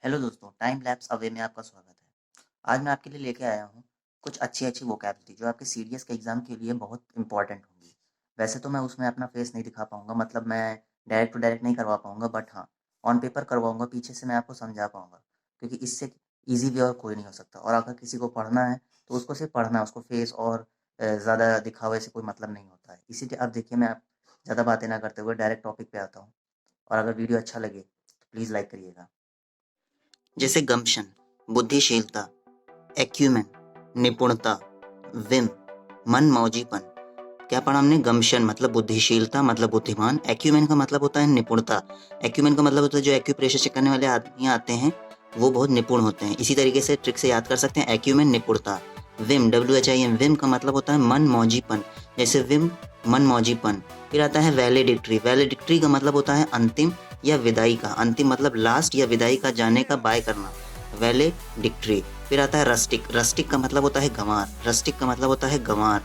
Hello दोस्तों, time lapse away में आपका स्वागत है। आज मैं आपके लिए लेके आया हूँ कुछ अच्छी-अच्छी वोकैब्युलरी जो आपके सीडीएस के एग्ज़ाम के लिए बहुत इम्पोर्टेंट होंगी। वैसे तो मैं उसमें अपना फेस नहीं दिखा पाऊँगा, मतलब मैं डायरेक्ट टू डायरेक्ट नहीं करवा पाऊँगा, बट हाँ, ऑन पेपर करवाऊँगा, पीछे से मैं आपको समझा पाऊँगा, क्योंकि इससे ईज़ी वे और कोई नहीं हो सकता। और अगर किसी को पढ़ना है, तो उसको सिर्फ़ पढ़ना है, उसको फेस और ज़्यादा दिखावे से कोई मतलब नहीं होता है। इसीलिए अब देखिए, मैं आप ज़्यादा बातें ना करते हुए डायरेक्ट टॉपिक पे आता हूँ, और अगर वीडियो अच्छा लगे, तो प्लीज़ लाइक करिएगा। जैसे गम्शन, बुद्धिशीलता, एक्यूमेन, निपुणता, विम, मनमौजीपन। क्या पढ़ा हमने? गम्शन मतलब बुद्धिशीलता, मतलब बुद्धिमान। एक्यूमेन का मतलब होता है निपुणता। एक्यूमेन का मतलब होता है जो एक्यूप्रेशर चेक करने वाले आदमी आते हैं वो बहुत निपुण होते हैं। इसी तरीके से ट्रिक से याद कर सकते हैं, एक्यूमेन निपुणता। विम, WHIM, विम का मतलब होता है मनमौजीपन। जैसे विम, मनमौजीपन। फिर आता है वैलेडिक्ट्री। वैलेडिक्ट्री का मतलब होता है अंतिम या विदाई का। अंतिम मतलब लास्ट या विदाई का, जाने का, बाय करना, वैलेडिक्ट्री। फिर आता है रस्टिक। रस्टिक का मतलब होता है गंवार। रस्टिक का मतलब होता है गंवार,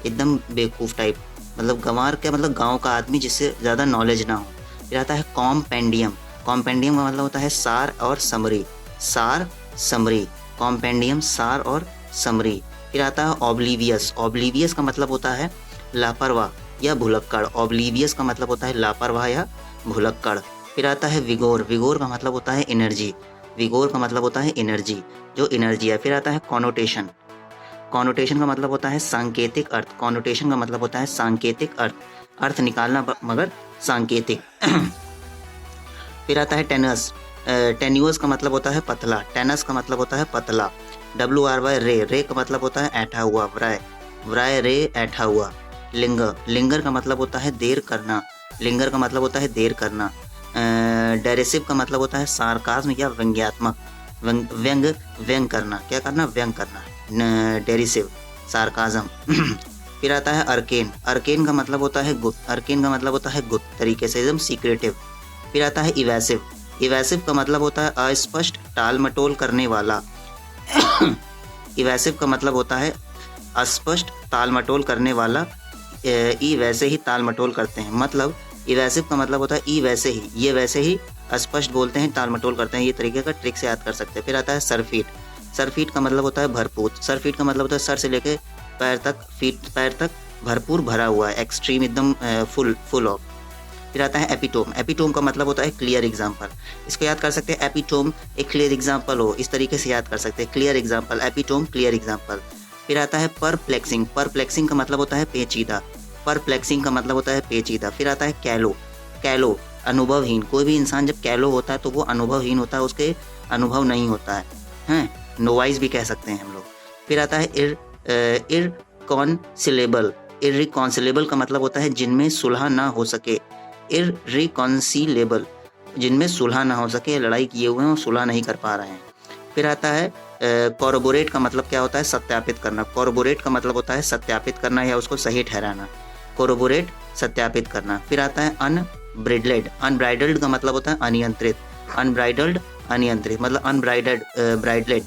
एकदम बेवकूफ़ टाइप। मतलब गंवार क्या मतलब? गांव का आदमी जिससे ज़्यादा नॉलेज ना हो। फिर आता है कॉम्पेंडियम। कॉम्पेंडियम का मतलब होता है सार और समरी। सार, समरी, कॉम्पेंडियम, सार और समरी। फिर आता है ऑब्लीवियस। ऑब्लीवियस का मतलब होता है लापरवाह या भुलक्कड़। ऑब्लीवियस का मतलब होता है लापरवाह या भुलक्कड़। फिर आता है विगोर। विगोर का मतलब होता है एनर्जी। विगोर का मतलब होता है एनर्जी, जो एनर्जी है। फिर आता है कॉनोटेशन। कॉनोटेशन का मतलब होता है सांकेतिक अर्थ। कॉनोटेशन का मतलब होता है सांकेतिक अर्थ, अर्थ निकालना मगर सांकेतिक। फिर आता है टेनस। टेन्यूअस का मतलब होता है पतला। टेनस का मतलब होता है पतला। WRY, रे। रे का मतलब होता है ऐठा हुआ। व्राय, व्राय, रे, ऐठा हुआ। लिंगर। लिंगर का मतलब होता है देर करना। लिंगर का मतलब होता है देर करना। डेरिसिव का मतलब होता है सार्काज्म या व्यंग्यात्मक। व्यंग, व्यंग करना। क्या करना? व्यंग करना। डेरिसिव, सार्काज्म। फिर आता है अर्केन। अर्केन का मतलब होता है गुप्त। अर्केन का मतलब होता है गुप्त तरीके से, एकदम सीक्रेटिव। फिर आता है इवेसिव। इवेसिव का मतलब होता है अस्पष्ट, टाल मटोल करने वाला। इवेसिव का मतलब होता है अस्पष्ट, टाल मटोल करने वाला। ई वैसे ही टाल मटोल करते हैं, मतलब इवेसिव का मतलब होता है ई वैसे ही, ये वैसे ही अस्पष्ट बोलते हैं, टाल मटोल करते हैं। ये तरीके का ट्रिक से याद कर सकते हैं। फिर आता है सरफीट। सरफीट का मतलब होता है भरपूर। सरफीट का मतलब होता है सर से लेके पैर तक, फीट पैर तक भरपूर, भरा हुआ है, एक्सट्रीम, एकदम फुल, फुल ऑफ। फिर आता है एपिटोम। एपिटोम का मतलब होता है क्लियर एग्जाम्पल। इसको याद कर सकते हैं, एपिटोम एक क्लियर एग्जाम्पल हो, इस तरीके से याद कर सकते हैं, clear example, epitome, clear example. फिर आता है परप्लेक्सिंग। परप्लेक्सिंग का मतलब होता है पेचीदा। परप्लेक्सिंग का मतलब होता है पेचीदा। फिर आता है कैलो। कैलो, अनुभवहीन। कोई भी इंसान जब कैलो होता है तो वो अनुभवहीन होता है, उसके अनुभव नहीं होता है, हैं, नोवाइज भी कह सकते हैं हम लोग। फिर आता है इरकॉन्सिलेबल। इररिकॉन्सिलेबल का मतलब होता है जिनमें सुलह ना हो सके। इररिकॉन्सिलेबल, जिनमें सुलह ना हो सके, लड़ाई किए हुए हैं और सुलह नहीं कर पा रहे हैं। फिर आता है कॉर्बोरेट का मतलब क्या होता है? सत्यापित करना। कॉर्बोरेट का मतलब होता है सत्यापित करना या उसको सही ठहराना। कॉर्बोरेट, सत्यापित करना। फिर आता है अनब्रिडल्ड। अनब्राइडल्ड का मतलब होता है अनियंत्रित। अनब्राइडल्ड, अनियंत्रित, मतलब अनब्राइडल्ड, ब्राइडलेट,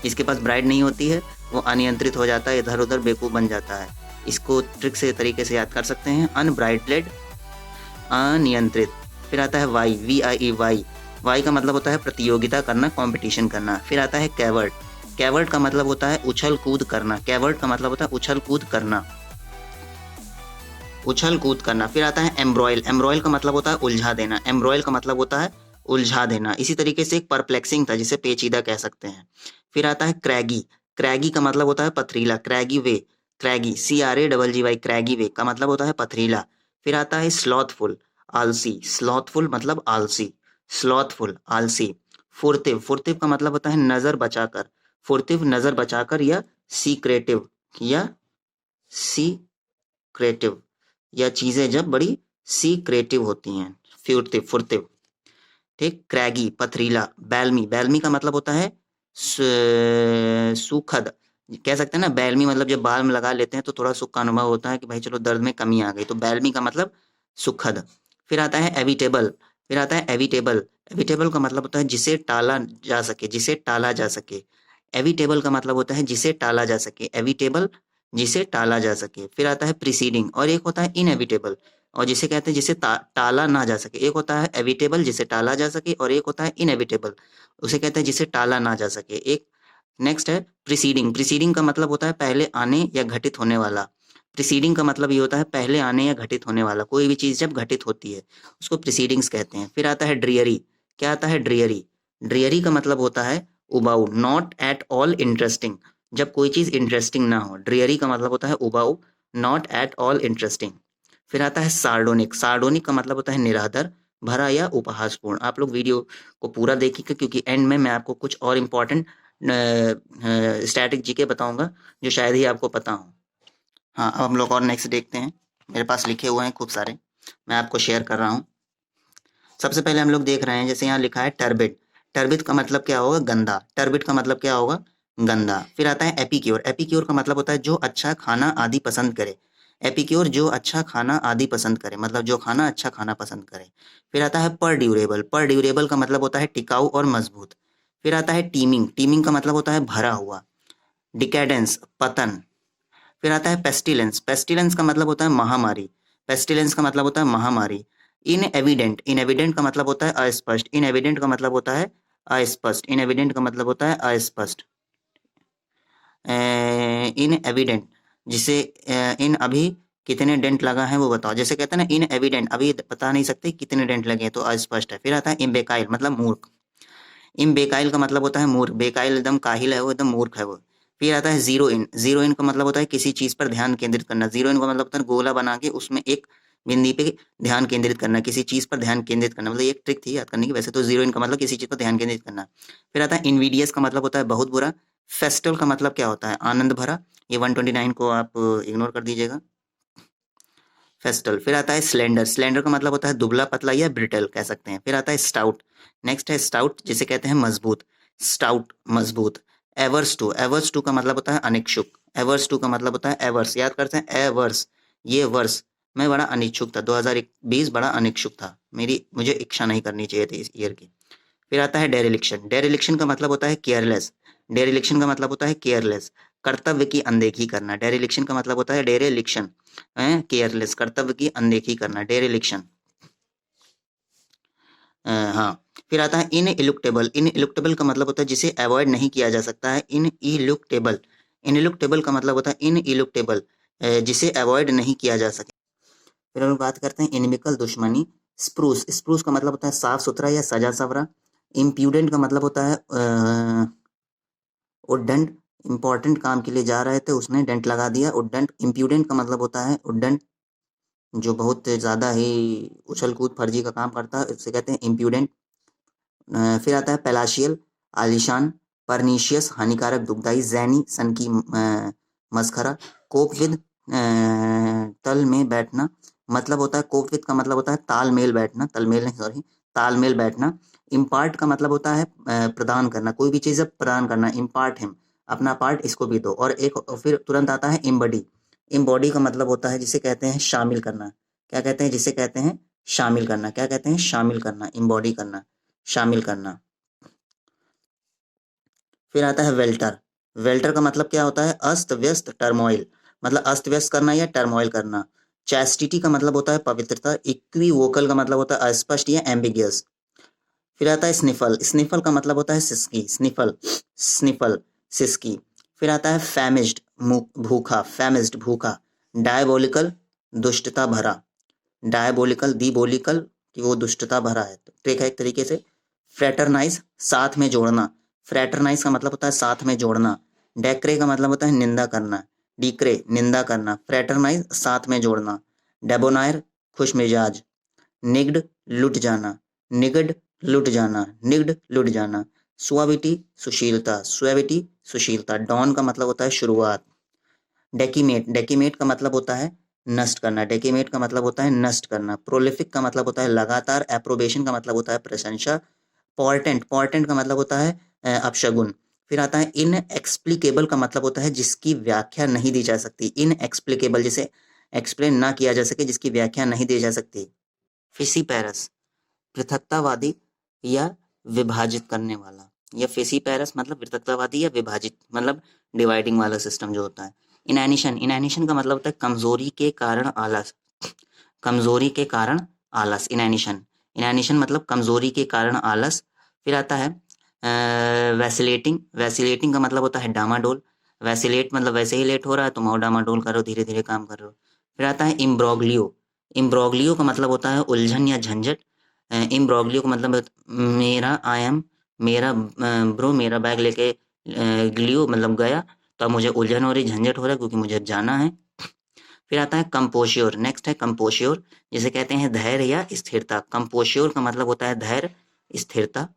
जिसके पास ब्राइड नहीं होती है वो अनियंत्रित हो जाता है, इधर उधर बेवकूफ़ बन जाता है। इसको ट्रिक से तरीके से याद कर सकते हैं, अनब्राइडलेड, अनियंत्रित। फिर आता है वाई, VIE, वाई। वाई का मतलब होता है प्रतियोगिता करना, कंपटीशन करना। फिर आता है कैवर्ड। कैवर्ड का मतलब होता है उछल कूद करना। कैवर्ड का मतलब होता है उछल कूद करना, उछल कूद करना। फिर आता है एम्ब्रॉयल। एम्ब्रॉयल का मतलब होता है उलझा देना। एम्ब्रॉयल का मतलब होता है उलझा देना। इसी तरीके से एक परप्लेक्सिंग था जिसे पेचीदा कह सकते हैं। फिर आता है क्रैगी। क्रैगी का मतलब होता है पथरीला। क्रैगी वे, क्रैगी, CRAGGY, क्रैगी वे का मतलब होता है पथरीला। फिर आता है स्लॉथफुल, आलसी। स्लॉथफुल मतलब आलसी, स्लॉथफुल, आलसी। फुर्तिव। फुर्तिव का मतलब होता है नजर बचाकर। फुर्तिव, नजर बचाकर, या सीक्रेटिव, या सीक्रेटिव, या चीजें जब बड़ी सीक्रेटिव होती हैं, फुर्तिव, फुर्तिव। ठीक। क्रैगी, पथरीला। बैलमी। बैलमी का मतलब होता है सुखद, कह सकते हैं ना। बैलमी मतलब जब बाल में लगा लेते हैं तो थोड़ा सुख का अनुभव होता है कि भाई चलो दर्द में कमी आ गई, तो बैलमी का मतलब सुखद। फिर आता है एविटेबल। फिर आता है एविटेबल। एविटेबल का मतलब होता है जिसे टाला जा सके, जिसे टाला जा सके। एविटेबल का मतलब होता है जिसे टाला जा सके। एविटेबल, जिसे टाला जा सके। फिर आता है प्रीसीडिंग, और एक होता है इनएविटेबल, और जिसे कहते हैं जिसे टाला ना जा सके। एक होता है एविटेबल जिसे टाला जा सके, और एक होता है इनएविटेबल, उसे कहते हैं जिसे टाला ना जा सके। एक नेक्स्ट है प्रीसीडिंग। प्रीसीडिंग का मतलब होता है पहले आने या घटित होने वाला। प्रीसीडिंग का मतलब ये होता है पहले आने या घटित होने वाला। कोई भी चीज़ जब घटित होती है उसको प्रीसीडिंग्स कहते हैं। फिर आता है ड्रियरी। क्या आता है ड्रियरी? ड्रियरी का मतलब होता है उबाऊ, नॉट एट ऑल इंटरेस्टिंग। जब कोई चीज़ इंटरेस्टिंग ना हो, ड्रियरी का मतलब होता है उबाऊ, नॉट एट ऑल इंटरेस्टिंग। फिर आता है सार्डोनिक। सार्डोनिक का मतलब होता है निरादर, भरा या उपहासपूर्ण। आप लोग वीडियो को पूरा देखिएगा क्योंकि एंड में मैं आपको कुछ और इम्पोर्टेंट स्टैटिक जीके बताऊंगा जो शायद ही आपको पता हो। हाँ, अब हम लोग और नेक्स्ट देखते हैं। मेरे पास लिखे हुए हैं खूब सारे, मैं आपको शेयर कर रहा हूँ। सबसे पहले हम लोग देख रहे हैं, जैसे यहाँ लिखा है टर्बिड। टर्बिड का मतलब क्या होगा? गंदा। टर्बिड का मतलब क्या होगा? गंदा। फिर आता है एपिक्योर। एपिक्योर का मतलब होता है जो अच्छा खाना आदि पसंद करे। एपिक्योर जो अच्छा खाना आदि पसंद करे, मतलब जो खाना अच्छा खाना पसंद करे। फिर आता है पर ड्यूरेबल। पर ड्यूरेबल का मतलब होता है टिकाऊ और मजबूत। फिर आता है टीमिंग। टीमिंग का मतलब होता है भरा हुआ। डिकेडेंस, पतन। फिर आता है पेस्टिलेंस। पेस्टिलेंस का मतलब होता है महामारी। पेस्टिलेंस का मतलब होता है महामारी। इन एविडेंट। इन एविडेंट का मतलब होता है अस्पष्ट। इन एविडेंट का मतलब होता है अस्पष्ट। इन एविडेंट का मतलब होता है अस्पष्ट। इन एविडेंट, जिसे इन अभी कितने डेंट लगा है वो बताओ। जैसे कहते हैं ना इन एविडेंट, अभी बता नहीं सकते कितने डेंट लगे हैं, तो अस्पष्ट है। फिर आता है इम्बेकाइल, मतलब मूर्ख। इम्बेकाइल का मतलब होता है मूर्ख। बेकाइल एकदम काहिल है वो, एकदम मूर्ख है वो। फिर आता है जीरो इन। जीरो इन का मतलब होता है किसी चीज पर ध्यान केंद्रित करना। जीरो इन का मतलब होता है गोला बना के उसमें एक बिंदी पे ध्यान केंद्रित करना, किसी चीज पर ध्यान केंद्रित करना। मतलब ये एक ट्रिक थी याद करने की। वैसे तो जीरो इन का मतलब किसी चीज पर ध्यान केंद्रित करना। फिर आता है इनवीडियस का मतलब होता है बहुत बुरा। फेस्टल का मतलब क्या होता है? आनंद भरा। ये 129 को आप इग्नोर कर दीजिएगा। फेस्टल। फिर आता है स्लेंडर। स्लेंडर का मतलब होता है दुबला पतला या ब्रिटल कह सकते हैं। फिर आता है स्टाउट। नेक्स्ट है स्टाउट, जिसे कहते हैं मजबूत। स्टाउट, मजबूत। Averse to. एवर्स टू का मतलब होता है अनिच्छुक। एवर्स टू का मतलब होता है एवर्स, याद करते हैं एवर्स, ये वर्ष मैं बड़ा अनिच्छुक था। 2020 बड़ा अनिच्छुक था, मुझे इच्छा नहीं करनी चाहिए थी इस ईयर की। फिर आता है डेरिलिक्शन। डेरिलिक्शन का मतलब होता है केयरलेस। डेरिलिक्शन का मतलब होता है केयरलेस, कर्तव्य की अनदेखी करना। डेरिलिक्शन का मतलब होता है डेरिलिक्शन, केयरलेस, कर्तव्य की अनदेखी करना, डेरिलिक्शन। हाँ। फिर आता है इन इलुक्टेबल। इन इलुक्टेबल का मतलब होता है जिसे अवॉइड नहीं किया जा सकता है। इन इलुक्टेबल। इन इलुक्टेबल का मतलब होता है इन इलुक्टेबल, जिसे अवॉइड नहीं किया जा सके। फिर हम बात करते हैं इनमिकल, दुश्मनी। स्प्रूस। स्प्रूस का मतलब होता है साफ सुथरा या सजा सवरा। इम्प्यूडेंट का मतलब होता है उद्दंड। इंपॉर्टेंट काम के लिए जा रहे थे, उसने डेंट लगा दिया, उद्दंड। इम्प्यूडेंट का मतलब होता है उद्दंड, जो बहुत ज़्यादा ही उछल कूद फर्जी का काम करता है, उससे कहते हैं इम्प्यूडेंट। फिर आता है पेलाशियल, आलिशान। परनीशियस, हानिकारक दुखदाई। जैनी, सन की मस्खरा। कोप विद, तल में बैठना। मतलब होता है कोप विद का मतलब होता है तालमेल बैठना, तलमेल नहीं सॉरी, तालमेल बैठना। इम्पार्ट का मतलब होता है प्रदान करना, कोई भी चीज़ प्रदान करना। इम्पार्ट हिम, अपना पार्ट इसको भी दो। और एक फिर तुरंत आता है इम्बडी। इम्बॉडी का मतलब होता है जिसे कहते हैं शामिल करना। क्या कहते हैं? जिसे कहते हैं शामिल करना। क्या कहते हैं? शामिल करना, इम्बॉडी करना, शामिल करना। फिर आता है वेल्टर। वेल्टर का मतलब क्या होता है? अस्त व्यस्त, टर्मोइल, मतलब अस्त व्यस्त करना या टर्मोइल करना। चैस्टिटी का मतलब होता है पवित्रता। इक्वी वोकल का मतलब होता है अस्पष्ट या एम्बिगियस। फिर आता है स्निफल। स्निफल का मतलब होता है सिसकी, स्निफल, स्निफल, सिसकी। फिर आता है फैमिज्ड, भूखा, फैमिज्ड, भूखा। डायबोलिकल, दुष्टता भरा। डायबोलिकल, दिबोलिकल, कि वो दुष्टता भरा है, तो ट्रिक है एक तरीके से। फ्रेटरनाइज, साथ में जोड़ना। फ्रेटरनाइज का मतलब होता है साथ में जोड़ना। डेक्रे का मतलब होता है निंदा करना। डिक्रे, निंदा करना। फ्रेटरनाइज, साथ में जोड़ना। डेबोनायर, खुश मिजाज। निग्ड, लुट जाना। निगड, लुट जाना। निग्ड, लुट जाना। सुआविटी, सुशीलता। सुएविटी, सुशीलता। डॉन का मतलब होता है शुरुआत। डेकीमेट। डेकीमेट का मतलब होता है नष्ट करना। डेकीमेट का मतलब होता है नष्ट करना। प्रोलिफिक का मतलब होता है लगातार। एप्रोबेशन का मतलब होता है प्रशंसा। पॉर्टेंट। पॉर्टेंट का मतलब होता है अपशगुन। फिर आता है इनएक्सप्लिकेबल का मतलब होता है जिसकी व्याख्या नहीं दी जा सकती। इनएक्सप्लिकेबल, जिसे एक्सप्लेन ना किया जा सके, जिसकी व्याख्या नहीं दी जा सकती। फिसीपैरस, पृथकतावादी या विभाजित करने वाला। या फिसीपैरस मतलब पृथकतावादी या विभाजित, मतलब डिवाइडिंग वाला सिस्टम जो होता है। इनैनिशन। इनैनिशन का मतलब होता है कमजोरी के कारण आलस। कमजोरी के कारण आलस, इनैनिशन। इनैनिशन मतलब कमजोरी के कारण आलस। फिर आता है वैसिलेटिंग। वैसिलेटिंग का मतलब होता है डामाडोल। वैसिलेट मतलब वैसे ही लेट हो रहा है, तुम और डामाडोल करो, धीरे धीरे काम कर रहे हो। फिर आता है इम्ब्रोग्लियो। इम्ब्रोग्लियो का मतलब होता है उलझन या झंझट। इम्ब्रोग्लियो का मतलब मेरा आई एम, मेरा ब्रो मेरा बैग लेके ग्लियो मतलब गया, तो अब मुझे उलझन हो रही, झंझट हो रहा है क्योंकि मुझे जाना है। फिर आता है कंपोश्योर। नेक्स्ट है कंपोश्योर, जिसे कहते हैं धैर्य या स्थिरता। कंपोश्योर का मतलब होता है धैर्य, स्थिरता।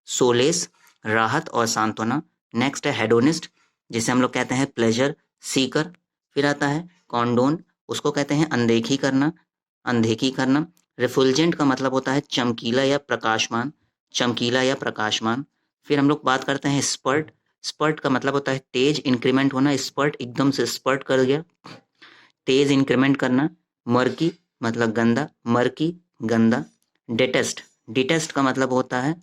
सोलेस, राहत और सांत्वना। नेक्स्ट है हेडोनिस्ट, जिसे हम लोग कहते हैं प्लेजर सीकर। फिर आता है कॉन्डोन, उसको कहते हैं अनदेखी करना, अनदेखी करना। रिफुलजेंट का मतलब होता है चमकीला या प्रकाशमान, चमकीला या प्रकाशमान। फिर हम लोग बात करते हैं स्पर्ट। स्पर्ट का मतलब होता है तेज, इंक्रीमेंट होना, स्पर्ट एकदम से स्पर्ट कर गया, तेज इंक्रीमेंट करना। मर्की मतलब गंदा, मर्की गंदा। डिटेस्ट, डिटेस्ट का मतलब होता है,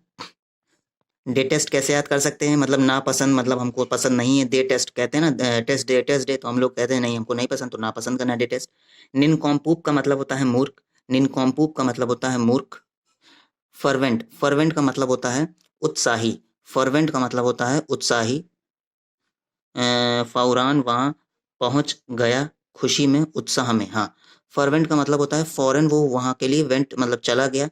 डिटेस्ट कैसे याद कर सकते हैं, मतलब नापसंद, मतलब हमको पसंद नहीं है, दे टेस्ट कहते हैं ना, टेस्ट डे, तो हम लोग कहते हैं नहीं हमको नहीं पसंद, तो नापसंद करना डिटेस्ट। निनकॉम्पूप का मतलब होता है मूर्ख, निनकॉम्पूप का मतलब होता है मूर्ख। फर्वेंट, फर्वेंट का मतलब होता है उत्साही, फर्वेंट का मतलब होता है उत्साही। फौरान वहाँ पहुँच गया, खुशी में, उत्साह में, हाँ। फर्वेंट का मतलब होता है फौरन वो वहाँ के लिए वेंट मतलब चला गया,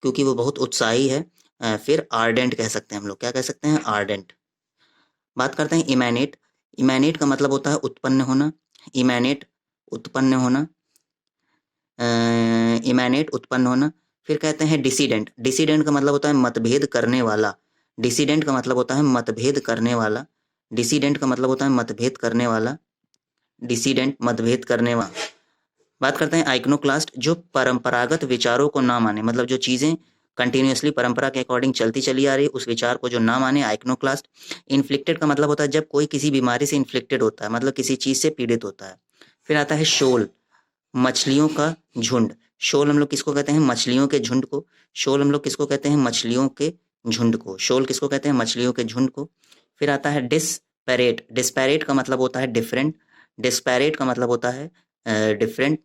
क्योंकि वो बहुत उत्साही है। फिर आर्डेंट कह सकते हैं हम लोग, क्या कह सकते हैं, आर्डेंट। बात करते हैं इमैनेट। इमैनेट का मतलब होता है उत्पन्न होना, इमैनेट उत्पन्न होना, इमैनेट उत्पन्न होना। फिर कहते हैं डिसीडेंट। डिसीडेंट का मतलब होता है मतभेद करने वाला, डिसीडेंट का मतलब होता है मतभेद करने वाला, डिसीडेंट का मतलब होता है मतभेद करने वाला, डिसीडेंट मतभेद करने वाला। बात करते हैं आइकनोक्लास्ट, जो परंपरागत विचारों को ना माने, मतलब जो चीजें कंटिन्यूअसली परंपरा के अकॉर्डिंग चलती चली आ रही, उस विचार को जो ना माने, आइकनोक्लास्ट। इन्फ्लिक्टेड का मतलब होता है जब कोई किसी बीमारी से इन्फ्लिक्टेड होता है, मतलब किसी चीज से पीड़ित होता है। फिर आता है शोल, मछलियों का झुंड। शोल हम लोग किसको कहते हैं, मछलियों के झुंड को। शोल हम लोग किसको कहते हैं, मछलियों के झुंड को। शोल किसको कहते हैं, मछलियों के झुंड को। फिर आता है डिस्पैरेट। डिस्पैरेट का मतलब होता है डिफरेंट, डिस्पैरेट का मतलब होता है डिफरेंट।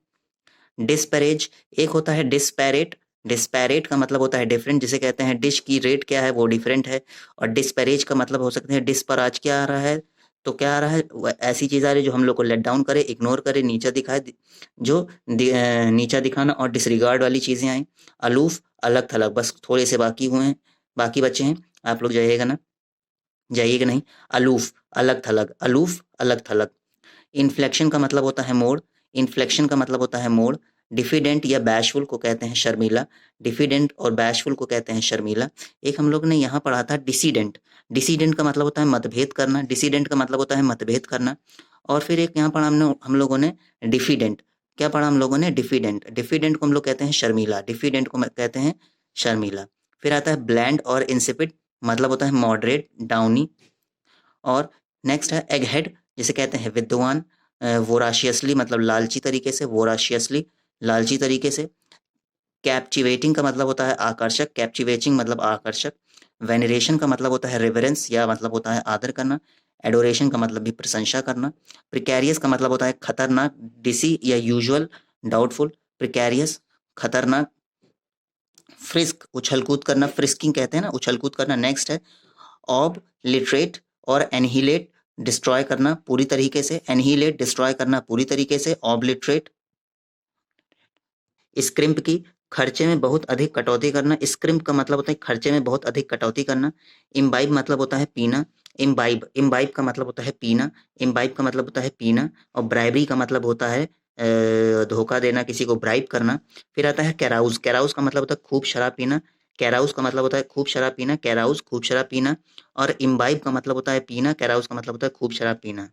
डिस्पैरेज, एक होता है डिस्पैरेट, डिस्पैरेट का मतलब होता है डिफरेंट, जिसे कहते हैं डिश की रेट क्या है वो डिफरेंट है। और डिस्पैरेज का मतलब हो सकते हैं डिस पर आज क्या आ रहा है, तो क्या आ रहा है, ऐसी चीज आ रही है जो हम लोग को लेट डाउन करे, इग्नोर करे, नीचा दिखाए, जो नीचा दिखाना और डिसरिगार्ड वाली चीजें आए। अलूफ, अलग थलग, बस थोड़े से बाकी हुए हैं, बाकी बच्चे हैं, आप लोग जाइएगा ना, जाइएगा नहीं। अलूफ, अलग थलग, अलूफ अलग थलग। इन्फ्लेक्शन का मतलब होता है मोड़, इन्फ्लेक्शन का मतलब होता है मोड़। डिफिडेंट या बैशफुल को कहते हैं शर्मीला, डिफिडेंट और बैशफुल को कहते हैं शर्मीला। एक हम लोग ने यहाँ पढ़ा था डिसीडेंट, डिसीडेंट का मतलब होता है मतभेद करना, डिसीडेंट का मतलब होता है मतभेद करना। और फिर एक यहाँ पढ़ा हमने हम लोगों ने डिफिडेंट, क्या पढ़ा हम लोगों ने, डिफिडेंट, डिफिडेंट को हम लोग कहते हैं शर्मीला, डिफिडेंट को कहते हैं शर्मीला। फिर आता है ब्लैंड और इंसिपिड, मतलब होता है मॉडरेट, डाउनी। और नेक्स्ट है एगहेड, जिसे कहते हैं विद्वान, वोराशियसली मतलब लालची तरीके से, वोराशियसली लालची तरीके से। कैप्टिवेटिंग का मतलब होता है आकर्षक, कैप्टिवेटिंग मतलब आकर्षक। वेनरेशन का मतलब होता है रेवरेंस या मतलब होता है आदर करना। एडोरेशन का मतलब भी प्रशंसा करना। प्रिकैरियस का मतलब होता है खतरनाक, डिसी या यूजुअल, डाउटफुल, प्रिकैरियस खतरनाक। फ्रिस्क, उछलकूद करना, फ्रिस्किंग कहते हैं ना, उछलकूद करना। नेक्स्ट है ऑब लिटरेट और एनहिलेट, डिस्ट्रॉय करना पूरी तरीके से, एनहिलेट डिस्ट्रॉय करना पूरी तरीके से, ऑबलिटरेट। स्क्रिम्प की, खर्चे में बहुत अधिक कटौती करना, स्क्रिम्प का मतलब होता है खर्चे में बहुत अधिक कटौती करना। इम्बाइब मतलब होता है पीना, इम्बाइब, इम्बाइब का मतलब होता है पीना, इम्बाइब का मतलब होता है पीना। और ब्राइबरी का मतलब होता है धोखा देना, किसी को ब्राइब करना। फिर आता है कैराउज, कैराउज का मतलब होता है खूब शराब पीना, कैराउज का मतलब होता है खूब शराब पीना, कैराउज खूब शराब पीना। और इम्बाइब का मतलब होता है पीना, कैराउज का मतलब होता है खूब शराब पीना।